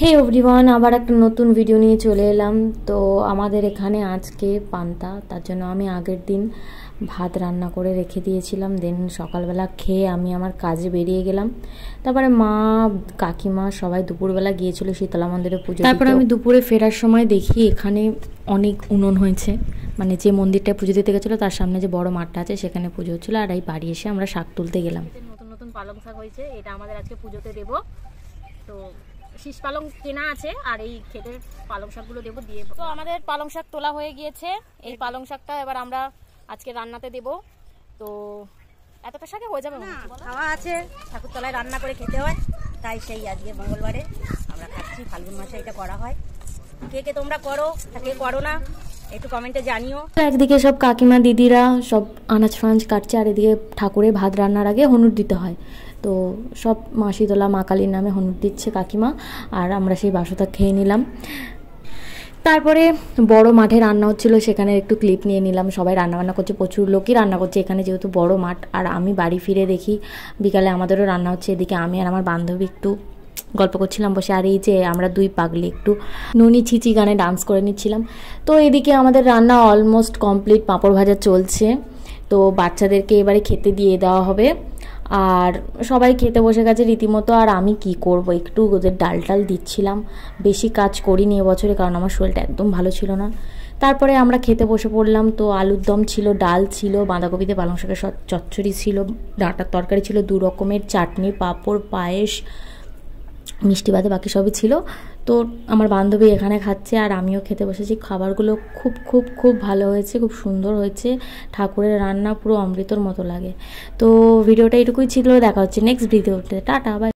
হে everyone, আবার একটা নতুন ভিডিও নিয়ে চলে এলাম। তো আমাদের এখানে আজকে পান্তা, তার জন্য আমি আগের দিন ভাত রান্না করে রেখে দিয়েছিলাম। দেন সকালবেলা খেয়ে আমি আমার কাজে বেরিয়ে গেলাম। তারপরে মা, কাকিমা সবাই দুপুরবেলা গিয়েছিল শীতলা মন্দিরে পুজো। তারপরে আমি দুপুরে ফেরার সময় দেখি এখানে অনেক উনুন হয়েছে, মানে যে মন্দিরটা পুজো দিতে গেছিলো তার সামনে যে বড় মাঠটা আছে সেখানে পুজো হচ্ছিলো। আর এই বাড়ি এসে আমরা শাক তুলতে গেলাম। নতুন নতুন পালং শাক হয়েছে, এটা আমাদের আজকে পুজোতে দেবো। তো শীষ পালং কেনা আছে আর এই ক্ষেতের পালং শাকগুলো দেবো দিয়ে। তো আমাদের পালং শাক তোলা হয়ে গিয়েছে। এই পালং শাকটা এবার আমরা আজকে রান্নাতে দেব। তো এতটা শাকে হয়ে যাবে না, খাওয়া আছে, ঠাকুরতলায় রান্না করে খেতে হয়, তাই সেই আজকে মঙ্গলবারে আমরা খাচ্ছি। ফাল্গুন মাসে এটা করা হয়। কে কে তোমরা করো, কে করো না একটু কমেন্টে জানিও। একদিকে সব কাকিমা দিদিরা সব আনাজ ফানাজ কাটছে, আর এদিকে ঠাকুরে ভাত রান্নার আগে হনুর দিতে হয়। তো সব মাসিতলা মা কালীর নামে হনুর দিচ্ছে কাকিমা, আর আমরা সেই বাসটা খেয়ে নিলাম। তারপরে বড় মাঠে রান্না হচ্ছিল, সেখানে একটু ক্লিপ নিয়ে নিলাম। সবাই রান্নাবান্না করছে, প্রচুর লোকই রান্না করছে এখানে, যেহেতু বড় মাঠ। আর আমি বাড়ি ফিরে দেখি বিকালে আমাদেরও রান্না হচ্ছে। এদিকে আমি আর আমার বান্ধবী একটু গল্প করছিলাম বসে, আর এই যে আমরা দুই পাগলি একটু নুনি ছিচি গানে ডান্স করে নিচ্ছিলাম। তো এদিকে আমাদের রান্না অলমোস্ট কমপ্লিট, পাঁপড় ভাজা চলছে। তো বাচ্চাদেরকে এবারে খেতে দিয়ে দেওয়া হবে, আর সবাই খেতে বসে গেছে রীতিমতো। আর আমি কি করব, একটু ওদের ডাল টাল দিচ্ছিলাম। বেশি কাজ করিনি এবছরে, কারণ আমার শরীরটা একদম ভালো ছিল না। তারপরে আমরা খেতে বসে পড়লাম। তো আলুর দম ছিল, ডাল ছিল, বাঁধাকপিতে পালং শাকের চচ্চড়ি ছিল, ডাঁটার তরকারি ছিল, 2 রকমের চাটনি, পাঁপড়, পায়েস, মিষ্টি বাদে বাকি সবই ছিল। তো আমার বান্ধবী এখানে খাচ্ছে আর আমিও খেতে বসেছি। খাবারগুলো খুব খুব খুব ভালো হয়েছে, খুব সুন্দর হয়েছে। ঠাকুরের রান্না পুরো অমৃতর মতো লাগে। তো ভিডিওটা এটুকুই ছিল, দেখা হচ্ছে নেক্সট ভিডিওতে। Tata, by.